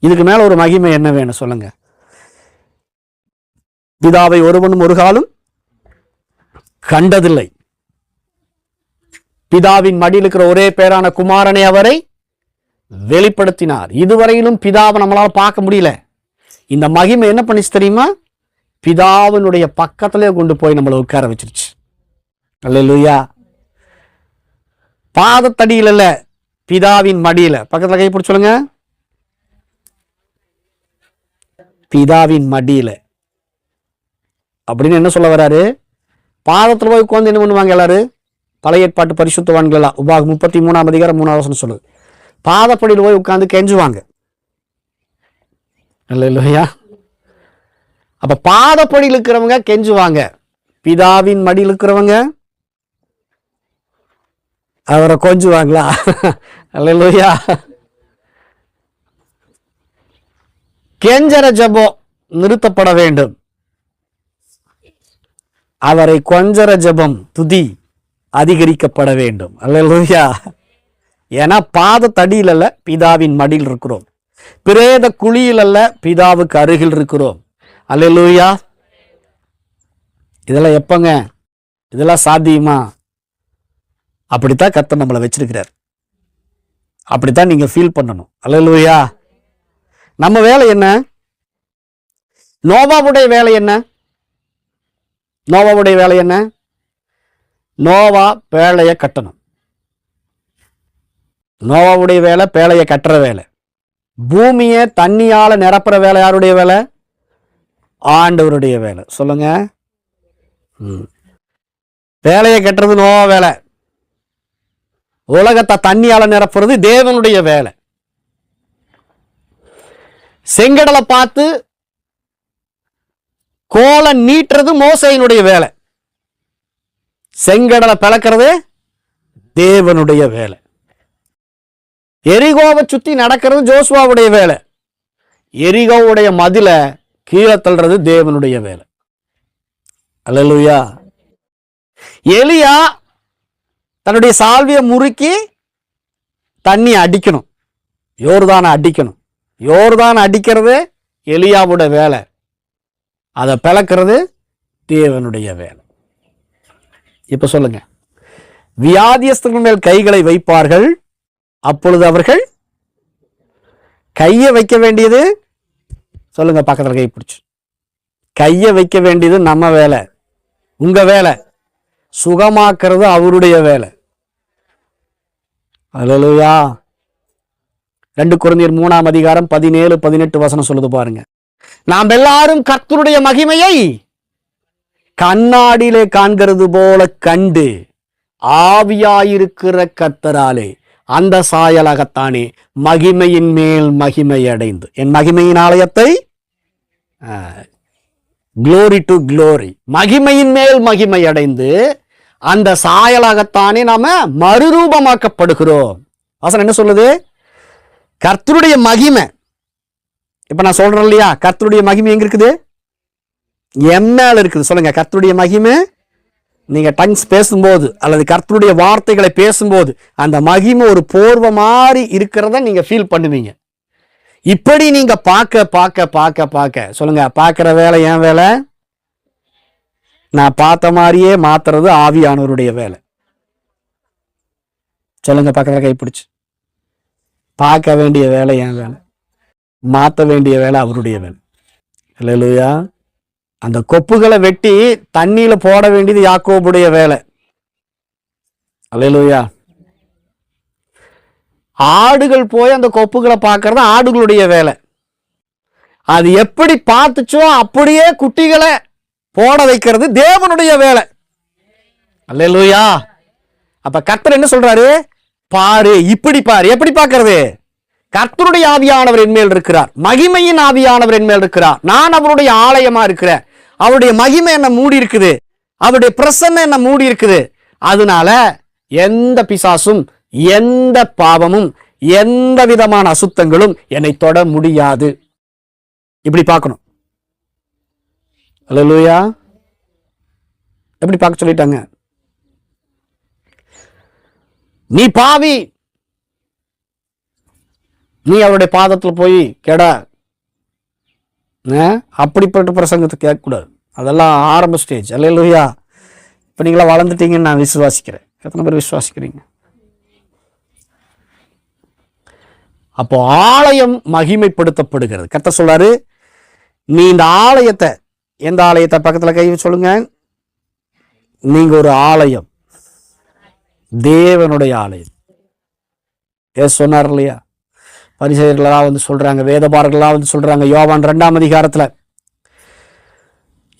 இதுக்கு மேல ஒரு மகிமை என்ன வேணும் சொல்லுங்க? பிதாவை ஒருவனும் ஒரு காலும் கண்டதில்லை, பிதாவின் மடியில் இருக்கிற ஒரே பேரான குமாரனை அவரை வெளிப்படுத்தினார். இதுவரையிலும் பிதாவை நம்மளால பார்க்க முடியல. இந்த மகிமை என்ன பண்ணிச்சு தெரியுமா? பிதாவினுடைய பக்கத்திலே கொண்டு போய் நம்மளை உட்கார வச்சிருச்சு. அல்லேலூயா. பாதத்தடியில் இல்ல, பிதாவின் மடியில. பக்கத்துல கை பிடிச்சு சொல்லுங்க, பிதாவின் மடியில. அப்படின்னு என்ன சொல்ல வர்றாரு? பாதத்துல போய் உட்கார்ந்து என்ன பண்ணுவாங்க எல்லாரும்? பழைய ஏற்பாட்டு பரிசுத்தவான்கள் எல்லாம் உபாகம் 33ஆம் அதிகாரம் 3ஆம் வசனம் சொல்லுது, பாதப்படியில் போய் உட்கார்ந்து கெஞ்சுவாங்க. அல்லேலூயா. அப்ப பாதப்படியில் இருக்கிறவங்க கெஞ்சுவாங்க, பிதாவின் மடியில் இருக்கிறவங்க அவரை கொஞ்சுவாங்களா? அல்லேலூயா. கெஞ்சர ஜெபம் நிறுத்தப்பட வேண்டும், அவரை கொஞ்சர ஜெபம் துதி அதிகரிக்கப்பட வேண்டும். அல்லேலூயா. ஏன்னா பாதத்தடியில் அல்ல, பிதாவின் மடியில் இருக்கிறோம். பிரேத குழியில் அல்ல, பிதாவுக்கு அருகில் இருக்கிறோம். அல்லேலூயா. இதெல்லாம் எப்பங்க? இதெல்லாம் சாத்தியமா? அப்படித்தான் கர்த்தர் நம்மளை வச்சிருக்கிறார். அப்படித்தான் நீங்க ஃபீல் பண்ணணும். அல்லேலூயா. நம்ம வேலை என்ன? நோவாவுடைய வேலை என்ன? நோவாவுடைய வேலை என்ன? நோவா பேழைய கட்டணும். நோவாவுடைய வேலை பேழைய கட்டுற வேலை. பூமியை தண்ணியால நிரப்புற வேலை யாருடைய வேலை? ஆண்டவருடைய வேலை. சொல்லுங்க. வேலையை கட்டுறது நோவா வேலை. உலகத்தை தண்ணியால நிரப்புறது தேவனுடைய வேலை. செங்கடலை பார்த்து கோலை நீட்டுறது மோசையினுடைய வேலை. செங்கடலை பிளக்கிறது தேவனுடைய வேலை. எரிகோவை சுத்தி நடக்கிறது ஜோசுவாவுடைய வேலை. எரிகோவுடைய மதில கீழே தள்ளுறது தேவனுடைய வேலை. அல்லேலூயா. எலியா தன்னுடைய சால்வியை முறுக்கி தண்ணி அடிக்கணும், யோர்தானை அடிக்கணும். யோர்தான் அடிக்கிறது எலியாவுடைய வேலை, அதை பிளக்கிறது தேவனுடைய வேலை. இப்ப சொல்லுங்க, வியாதியஸ்தர்கள் மேல் கைகளை வைப்பார்கள், அப்பொழுது அவர்கள் கையை வைக்க வேண்டியது, சொல்லுங்க பக்கத்துல கை பிடிச்சு, கையை வைக்க வேண்டியது நம்ம வேலை, உங்க வேலை. சுகமாக்குறது அவருடைய வேலை. அல்லேலூயா. 2 கொரிந்தியர் 3ஆம் அதிகாரம் 17-18 வசனம் சொல்லுது பாருங்க. நாம் எல்லாரும் கர்த்தருடைய மகிமையை கண்ணாடியிலே காண்கிறது போல கண்டு ஆவியாயிருக்கிற கர்த்தராலே அந்த சாயலாகத்தானே மகிமையின் மேல் மகிமை அடைந்து, என் மகிமையின் ஆலயத்தை குளோரி டு குளோரி, மகிமையின் மேல் மகிமை அடைந்து அந்த சாயலாகத்தானே நாம மறுரூபமாக்கப்படுகிறோம். வசனம் என்ன சொல்லுது? கர்த்தருடைய மகிமை. இப்ப நான் சொல்றேன் இல்லையா, கர்த்தருடைய மகிமை எங்க இருக்குது? எம்மேல இருக்குது. சொல்லுங்க, கர்த்தருடைய மகிமை. நீங்க டங்ஸ் பேசும்போது அல்லது கர்த்தருடைய வார்த்தைகளை பேசும்போது அந்த மகிமை ஒரு போர்வை மாதிரி இருக்கிறத நீங்க ஃபீல் பண்ணுவீங்க. இப்படி நீங்க பார்க்க பார்க்க பார்க்க பார்க்க, சொல்லுங்க, பார்க்கிற வேலை என் வேலை, நான் பார்த்த மாதிரியே மாத்துறது ஆவியானவருடைய வேலை. சொல்லுங்க பக்கத்துல கைப்பிடிச்சு. பார்க்க வேண்டிய வேலை என் வேலை, மாற்ற வேண்டிய வேலை அவருடைய வேலை. அல்லேலூயா. அந்த கொப்புகளை வெட்டி தண்ணியில போட வேண்டியது யாக்கோபுடைய வேலை. அல்லேலூயா. ஆடுகள் போய் அந்த கொப்புகளை பார்க்கறது ஆடுகளுடைய வேலை. அது எப்படி பார்த்துச்சோ அப்படியே குட்டிகளை போட வைக்கிறது தேவனுடைய வேலை. அல்லேலூயா. அப்ப கர்த்தர் என்ன சொல்றாரு? பாரு, இப்படி பாரு. எப்படி பார்க்கிறது? கர்த்தருடைய ஆவியானவர் என் மேல் இருக்கிறார், மகிமையின் ஆவியானவர் என் மேல் இருக்கிறார். நான் அவருடைய ஆலயமா இருக்கிறேன். அவருடைய மகிமை என்ன மூடி இருக்குது, அவருடைய பிரசன்னம் என்ன மூடி இருக்குது. அதனால எந்த பிசாசும், எந்த பாவமும், எந்த விதமான அசுத்தங்களும் என்னை தொட முடியாது. இப்படி பார்க்கணும். அல்லேலூயா. எப்படி பார்க்க சொல்லிட்டாங்க? நீ பாவி, நீ அவருடைய பாதத்துல போய் கெட. அப்படிப்பட்ட பிரசங்கத்தை கேட்கக்கூடாது. அதெல்லாம் ஆரம்ப ஸ்டேஜ். அல்லேலூயா. இப்ப நீங்களா வளர்ந்துட்டீங்கன்னு நான் விசுவாசிக்கிறேன். எத்தனை பேர் விசுவாசிக்கிறீங்க? அப்போ ஆலயம் மகிமைப்படுத்தப்படுகிறது. கர்த்தர் சொல்றாரு, நீ இந்த ஆலயத்தை, எந்த ஆலயத்தை பக்கத்துல கை சொல்லுங்க, நீங்க ஒரு ஆலயம், தேவனுடைய ஆலயம். சொன்னார் இல்லையா? பரிசேயர்களா வந்து சொல்றாங்க, வேதபாரர்களா வந்து சொல்றாங்க, யோவான் 2ஆம் அதிகாரத்துல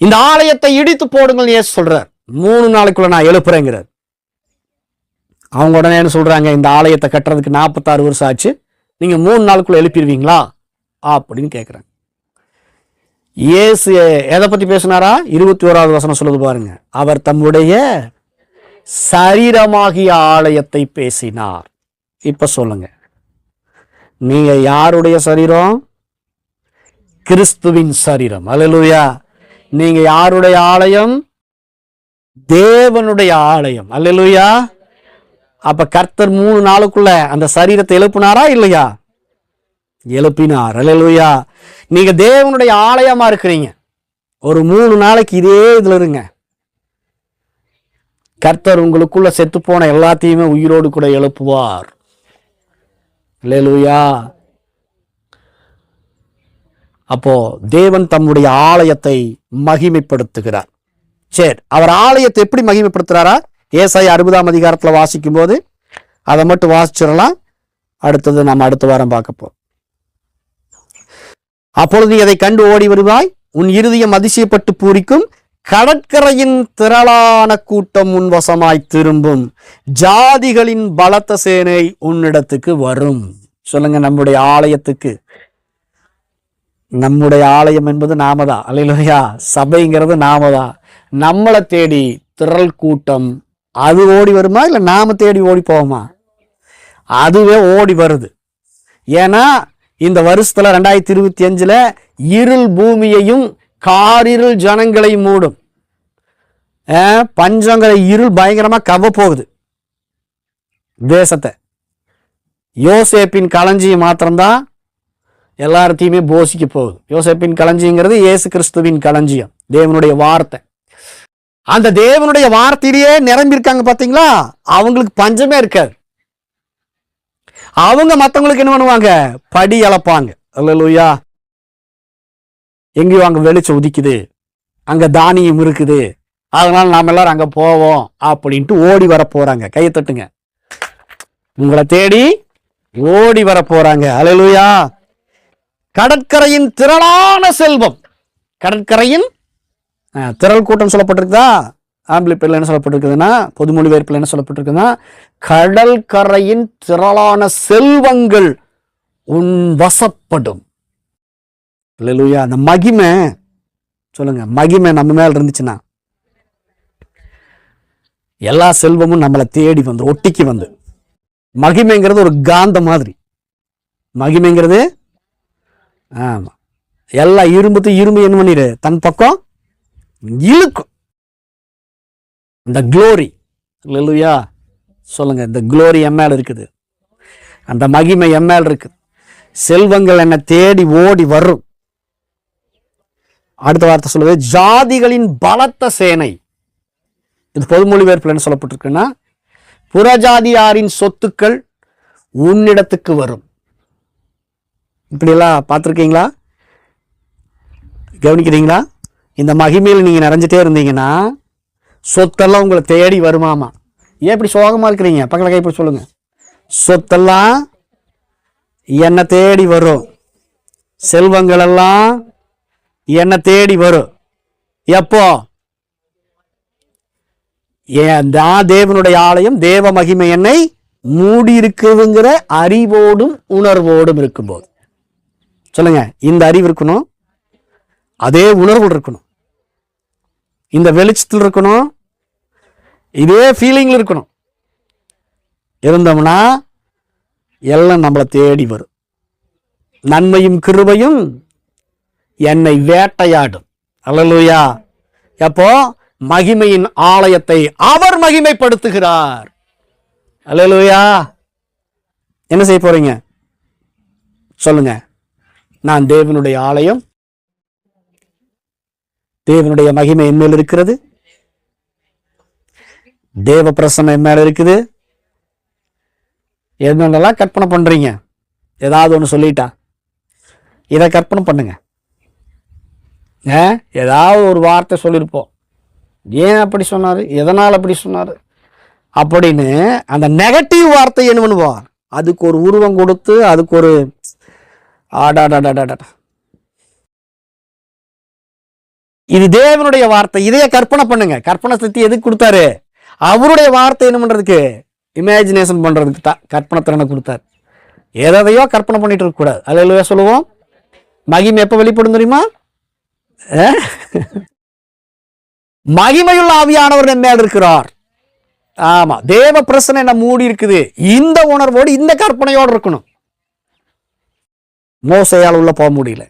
இந்த ஆலயத்தை இடித்து போடுங்கள் ஏசு சொல்றார். 3 நாளைக்குள்ள நான் எழுப்புறேங்கிறார். அவங்க உடனே என்ன சொல்றாங்க? இந்த ஆலயத்தை கட்டுறதுக்கு 46 வருஷம் ஆச்சு, நீங்க 3 நாளுக்குள்ள எழுப்பிடுவீங்களா அப்படின்னு கேட்கிறாங்க. இயேசு எதை பத்தி பேசினாரா? 21வது வசனம் சொல்லுது பாருங்க. அவர் தம்முடைய சரீரமாகிய ஆலயத்தை பேசினார். இப்ப சொல்லுங்க, நீங்க யாருடைய சரீரம்? கிறிஸ்துவின் சரீரம். அல்லேலூயா. நீங்க யாருடைய ஆலயம்? தேவனுடைய ஆலயம். அல்லேலூயா. அப்ப கர்த்தர் 3 நாளுக்குள்ள அந்த சரீரத்தை எழுப்பினாரா இல்லையா? எழுப்பினார். அல்லேலூயா. நீங்க தேவனுடைய ஆலயமா இருக்கிறீங்க. ஒரு 3 நாளைக்கு இதே இதுல இருங்க. கர்த்தர் உங்களுக்குள்ள செத்து போன எல்லாத்தையுமே உயிரோடு கூட எழுப்புவார். அல்லேலூயா. அப்போ தேவன் தம்முடைய ஆலயத்தை மகிமைப்படுத்துகிறார். சரி, அவர் ஆலயத்தை எப்படி மகிமைப்படுத்துறாரா? ஏசாயா 60ஆம் அதிகாரத்துல வாசிக்கும் போது அதை மட்டும் வாசிச்சிடலாம். அடுத்தது நம்ம அடுத்த வாரம் பார்க்க போறோம். அப்பொழுது நீ அதை கண்டு ஓடி வருவாய், உன் இருதயம் அதிசயப்பட்டு பூரிக்கும், கடற்கரையின் திரளான கூட்டம் உன் வசமாய் திரும்பும், ஜாதிகளின் பலத்த சேனை உன்னிடத்துக்கு வரும். சொல்லுங்க, நம்முடைய ஆலயத்துக்கு. நம்முடைய ஆலயம் என்பது நாமதான். அல்லேலூயா. சபைங்கிறது நாமதான். நம்மளை தேடி திரள் கூட்டம் அது ஓடி வருமா, இல்ல நாம தேடி ஓடி போவோமா? அதுவே ஓடி வருது. ஏன்னா இந்த வருஷத்துல 2025ல இருள் பூமியையும் காரிருள் ஜனங்களை மூடும். பஞ்சங்களை இருள் பயங்கரமா கவ போகுது தேசத்தை. யோசேப்பின் களஞ்சியம் மாத்திரம்தான் எல்லாத்தையுமே போசிக்க போகுது. யோசேப்பின் களஞ்சியங்கிறது இயேசு கிறிஸ்துவின் களஞ்சியம், தேவனுடைய வார்த்தை. அந்த தேவனுடைய வார்த்தையிலேயே நிரம்பியிருக்காங்க பாத்தீங்களா? அவங்களுக்கு பஞ்சமே இருக்காது. அவங்க மத்தவங்களுக்கு என்ன பண்ணுவாங்க? படி அளப்பாங்க. அல்லேலூயா. எங்கேயும் அங்க வெளிச்சம் உதிக்குது, அங்க தானியம் இருக்குது, அதனால நாம எல்லாரும் அங்க போவோம் அப்படின்ட்டு ஓடி வர போறாங்க. கையை தட்டுங்க. உங்களை தேடி ஓடி வர போறாங்க. அல்லேலூயா. கடற்கரையின் திரளான செல்வம். கடற்கரையின் திரள் கூட்டம் சொல்லப்பட்டிருக்குதா? ஆம்பிளிப்பேர்ல என்ன சொல்லப்பட்டிருக்குதுன்னா, பொதுமொழிபெயர்ப்புல என்ன சொல்லப்பட்டிருக்குன்னா, கடல் கரையின் திரளான செல்வங்கள் உன் வசப்படும். அல்லேலூயா. அந்த மகிமை சொல்லுங்க, மகிமை நம்ம மேல இருந்துச்சுன்னா எல்லா செல்வமும் நம்மளை தேடி வந்து ஒட்டிக்கு வந்து. மகிமைங்கிறது ஒரு காந்த மாதிரி. மகிமைங்கிறது ஆமா, எல்லா இரும்பு என்ன பண்ணிரு தன் பக்கம் இழுக்கும். இந்த க்ளோரி. அல்லேலூயா. சொல்லுங்க, இந்த க்ளோரி என் மேல இருக்குது, அந்த மகிமை என் மேல இருக்குது. செல்வங்கள் என்னை தேடி ஓடி வரும். அடுத்த வார்த்தை சொல்லுது, ஜாதிகளின் பலத்த சேனை இது பொதுமொழிபெயர்ப்புல என்ன சொல்லப்பட்டிருக்குன்னா, புறஜாதியாரின் சொத்துக்கள் உன்னிடத்துக்கு வரும். இப்படியெல்லாம் பார்த்துருக்கீங்களா? கவனிக்கிறீங்களா? இந்த மகிமையில் நீங்க நிறைஞ்சிட்டே இருந்தீங்கன்னா சொத்தெல்லாம் உங்களை தேடி வருமாமா. ஏன் இப்படி சோகமா இருக்கிறீங்க? பக்கத்துல கை போய் சொல்லுங்க. சொத்தெல்லாம் என்னை தேடி வரும், செல்வங்கள் எல்லாம் என்னை தேடி வரும். எப்போ? நான் தேவனுடைய ஆலயம், தேவ மகிமை என்னை மூடி இருக்குங்கிற அறிவோடும் உணர்வோடும் இருக்கும்போது. சொல்லுங்க, இந்த அறிவு இருக்கணும், அதே உணர்வு இருக்கணும், இந்த வெளிச்சத்தில் இருக்கணும், இதே ஃபீலிங்ல இருக்கணும். இருந்தோம்னா எல்லாம் நம்மளை தேடி வரும். நன்மையும் கிருபையும் என்னை வேட்டையாடும். அல்லேலூயா. எப்போ? மகிமையின் ஆலயத்தை அவர் மகிமைப்படுத்துகிறார். அல்லேலூயா. என்ன செய்ய போறீங்க? சொல்லுங்க. நான் தேவனுடைய ஆலயம், தேவனுடைய மகிமை என் மேல் இருக்கிறது, தேவ பிரசன்னம் என் மேல இருக்குது. என்னென்னலாம் கற்பனை பண்றீங்க? ஏதாவது ஒன்று சொல்லிட்டா இதை கற்பனை பண்ணுங்க. ஏதாவது ஒரு வார்த்தை சொல்லியிருப்போம், ஏன் அப்படி சொன்னாரு, எதனால் அப்படி சொன்னாரு அப்படின்னு அந்த நெகட்டிவ் வார்த்தை என்ன பண்ணுவோம், அதுக்கு ஒரு உருவம் கொடுத்து அதுக்கு ஒரு ஆடாடாடாடா. இது தேவனுடைய வார்த்தை, இதையே கற்பனை பண்ணுங்க. கற்பனை சக்தி எதுக்கு கொடுத்தாரு? அவருடைய வார்த்தை என்ன பண்றதுக்கு? இமேஜினேஷன் பண்றதுக்கு தான் கற்பனை திறனை கொடுத்தாரு. எதையோ கற்பனை பண்ணிட்டு இருக்க கூடாது. அல்லேலூயா சொல்லுவோம். மகிமை எப்ப வெளிப்படும் தெரியுமா? மகிமையுள்ள ஆவியானவர் என் மேல் இருக்கிறார். ஆமா, தேவ பிரசன்னம் என்ன மூடி இருக்குது. இந்த உணர்வோடு இந்த கற்பனையோடு இருக்கணும். மோசையால் உள்ள போக முடியல,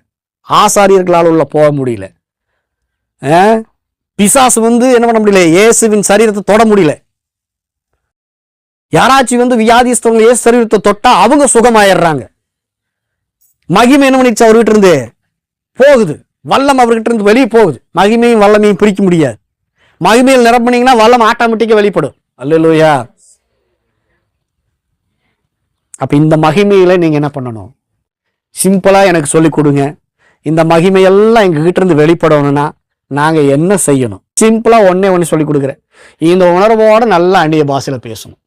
ஆசாரியர்களால் உள்ள போக முடியல, பிசாசு என்ன பண்ண முடியல, இயேசுவின் சரீரத்தை தொட முடியல. யாராச்சும் வியாதிஸ்தவங்க இயேசு சரீரத்தை தொட்டா அவங்க சுகமாயிடுறாங்க. மகிமை என்ன பண்ணிடுச்சு? அவர்கிட்ட இருந்து போகுது, வல்லம் அவர்கிட்ட இருந்து வெளியே போகுது. மகிமையும் வல்லமையும் பிரிக்க முடியாது. மகிமையில் நிரப்பினீங்கன்னா வல்லம் ஆட்டோமேட்டிக்கா வெளிப்படும். அல்லேலூயா. அப்ப இந்த மகிமையில நீங்க என்ன பண்ணணும்? சிம்பிளா எனக்கு சொல்லி கொடுங்க. இந்த மகிமையெல்லாம் எங்க கிட்ட இருந்து வெளிப்படணும்னா நாங்க என்ன செய்யணும்? சிம்பிளா ஒண்ணு சொல்லி கொடுக்குறேன். இந்த உணர்வோட நல்லா அந்நிய பாஷையில பேசணும்.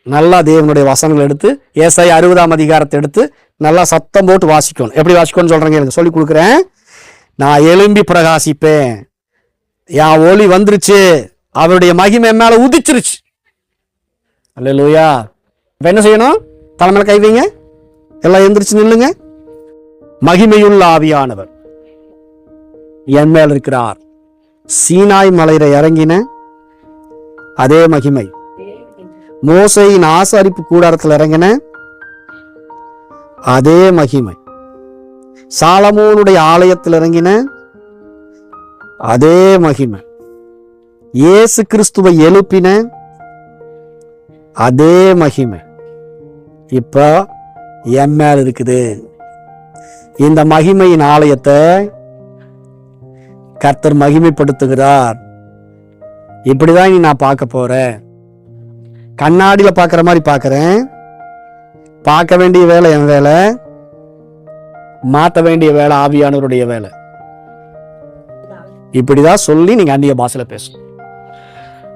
நல்லா தேவனுடைய வசனங்கள் எடுத்து ஏசாயா 60ஆம் அதிகாரத்தை எடுத்து நல்லா சத்தம் போட்டு வாசிக்கணும். எப்படி வாசிக்கணும்னு சொல்றேங்க, எனக்கு சொல்லி கொடுக்குறேன். நான் எழும்பி பிரகாசிப்பேன், என் ஒளி வந்துருச்சு, அவருடைய மகிமை மேல உதிச்சிருச்சு. அல்லேலூயா. இப்ப என்ன செய்யணும்? தலைமையில கை வைங்க, எல்லாம் எந்திரிச்சு நில்லுங்க. மகிமையுள்ள ஆவியானவர் என் மேல் இருக்கிறார். சீனாய் மலையில இறங்கின அதே மகிமை, மோசையின் ஆசாரிப்பு கூடாரத்தில் இறங்கின அதே மகிமை, சாலமோனுடைய ஆலயத்தில் இறங்கின அதே மகிமை, இயேசு கிறிஸ்துவை எழுப்பின அதே மகிமை இப்ப என் மேல் இருக்குது. இந்த மகிமையின் ஆலயத்தை கர்த்தர் மகிமைப்படுத்துகிறார். இப்படிதான் நீ நான் பார்க்க போறேன். கண்ணாடியில பார்க்கிற மாதிரி பார்க்கிறேன். பார்க்க வேண்டிய வேலை என் வேலை, மாற்ற வேண்டிய வேலை ஆவியானவருடைய வேலை. இப்படிதான் சொல்லி நீங்க அந்நிய பாஷையில பேசணும்.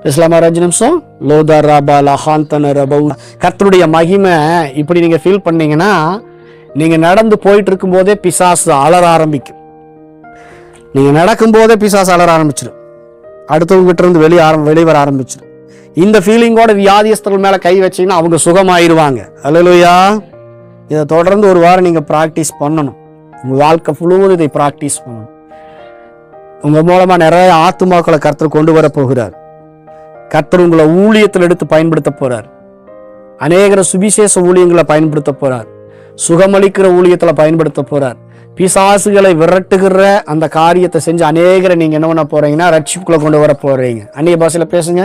பேசலாமா? 5 நிமிஷம். லோதா ரபா லஹாந்தன ரபு. கர்த்தருடைய மகிமை இப்படி நீங்க ஃபீல் பண்ணீங்கன்னா நீங்க நடந்து போயிட்டு இருக்கும் போதே பிசாசு அலற ஆரம்பிக்கும். நீங்க நடக்கும் போதே பிசாசு அலற ஆரம்பிச்சிடும். அடுத்தவங்க கிட்ட இருந்து வெளியே வர ஆரம்பிச்சிடும். இந்த ஃபீலிங்கோட வியாதியஸ்தர்கள் மேல கை வச்சீங்கன்னா அவங்க சுகமாயிருவாங்க. அல்லேலூயா. இதை தொடர்ந்து ஒரு வாரம் நீங்க பிராக்டிஸ் பண்ணணும். உங்க வாழ்க்கை முழுவதும் இதை பிராக்டிஸ் பண்ணணும். உங்க மூலமா நிறைய ஆத்துமாக்களை கர்த்தர் கொண்டு வர போகிறார். கர்த்தர் உங்களை ஊழியத்தில் எடுத்து பயன்படுத்த போறார். அநேகர சுவிசேஷ ஊழியங்களை பயன்படுத்த போறார். சுகமளிக்கிற ஊழியத்துல பயன்படுத்த போறார். பிசாசுகளை விரட்டுகிற அந்த காரியத்தை செஞ்சு அநேகரை நீங்க என்ன பண்ண போறீங்கன்னா ரட்சிப்புக்குள்ள கொண்டு வர போறீங்க. அந்நிய பாஷையில பேசுங்க.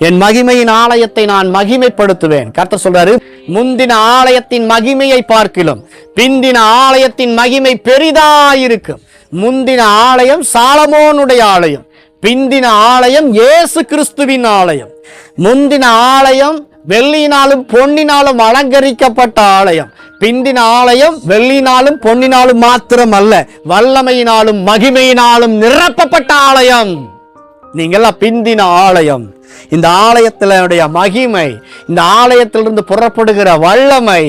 என் மகிமையின் ஆலயத்தை நான் மகிமைப்படுத்துவேன். கர்த்தர் சொல்றாரு, முந்தின ஆலயத்தின் மகிமையை பார்க்கிலும் பிந்தின ஆலயத்தின் மகிமை பெரிதாயிருக்கும். முந்தின ஆலயம் சாலமோனுடைய ஆலயம், பிந்தின ஆலயம் இயேசு கிறிஸ்துவின் ஆலயம். முந்தின ஆலயம் வெள்ளியினாலும் பொன்னினாலும் அலங்கரிக்கப்பட்ட ஆலயம். பிந்தின ஆலயம் வெள்ளியினாலும் பொன்னினாலும் மாத்திரம் அல்ல, வல்லமையினாலும் மகிமையினாலும் நிரப்பப்பட்ட ஆலயம். நீங்கெல்லாம் பிந்தின ஆலயம். இந்த ஆலயத்தினுடைய மகிமை, இந்த ஆலயத்திலிருந்து புறப்படுகிற வல்லமை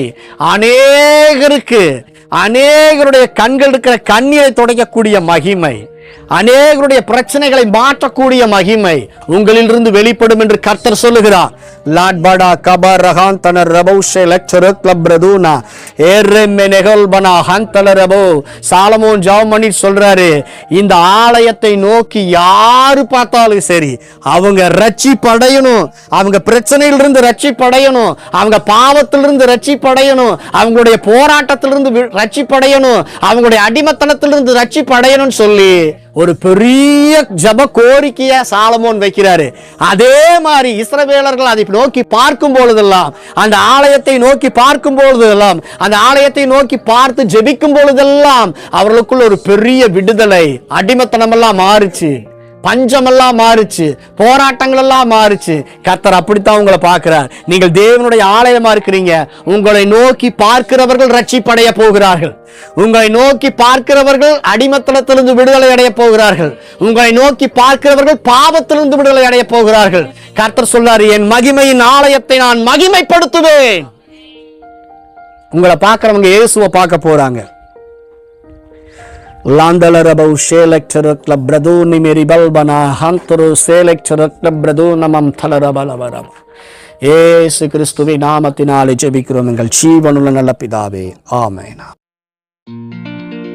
அநேகருடைய கண்கள் இருக்கிற கண்ணீரை துடைக்கக்கூடிய மகிமை, அநேகருடைய பிரச்சனைகளை மாற்றக்கூடிய மகிமை உங்களிலிருந்து வெளிப்படும் என்று கர்த்தர் சொல்லுகிறார். லாட்படா கபர் ரகான் தனர் ரபௌஷே லக்ஷர கிளப்ரதுனா ஏர்ரெம்மே நெகல்பனா ஹந்தல ரபோ. சாலமோன் ஜாமணி சொல்றாரு, இந்த ஆலயத்தை நோக்கி யாரு பார்த்தாலும் சரி அவங்க ரட்சிப்படையணும், அவங்க பிரச்சனையிலிருந்து ரட்சிப்படையணும், அவங்க பாவத்திலிருந்து ரட்சிப்படையணும், அவங்களுடைய போராட்டத்திலிருந்து ரட்சிப்படையணும், அவங்களுடைய அடிமத்தனத்திலிருந்து ரட்சிப்படையணும் சொல்லி ஒரு பெரிய ஜப கோரிக்கைய சாலமோன் வைக்கிறாரு. அதே மாதிரி இஸ்ரவேலர்கள் அதை நோக்கி பார்க்கும் பொழுதெல்லாம், அந்த ஆலயத்தை நோக்கி பார்க்கும் பொழுதெல்லாம், அந்த ஆலயத்தை நோக்கி பார்த்து ஜெபிக்கும் பொழுதெல்லாம் அவர்களுக்குள்ள ஒரு பெரிய விடுதலை, அடிமத்தனம் எல்லாம் மாறுச்சு, பஞ்சமெல்லாம் மாறுச்சு, போராட்டங்கள் எல்லாம் மாறுச்சு. கர்த்தர் அப்படித்தான் உங்களை பார்க்கிறார். நீங்கள் தேவனுடைய ஆலயமா இருக்கிறீங்க. உங்களை நோக்கி பார்க்கிறவர்கள் ரட்சிப்படைய போகிறார்கள். உங்களை நோக்கி பார்க்கிறவர்கள் அடிமத்தனத்திலிருந்து விடுதலை அடைய போகிறார்கள். உங்களை நோக்கி பார்க்கிறவர்கள் பாவத்திலிருந்து விடுதலை அடைய போகிறார்கள். கர்த்தர் சொல்றாரு, என் மகிமையின் ஆலயத்தை நான் மகிமைப்படுத்துவேன். உங்களை பார்க்கிறவங்க இயேசுவை பார்க்க போறாங்க. லாந்தலரபௌ ஷேலக்சரக்ல பிரதூனி மேரி பல்பனா ஹந்தரு சேலக்சரக்ல பிரதூனமம் தலரபலவரம். இயேசு கிறிஸ்துவின் நாமத்தினாலே ஜெபிக்கிறோம் எங்கள் ஜீவனுள்ள நல்ல பிதாவே, ஆமென்.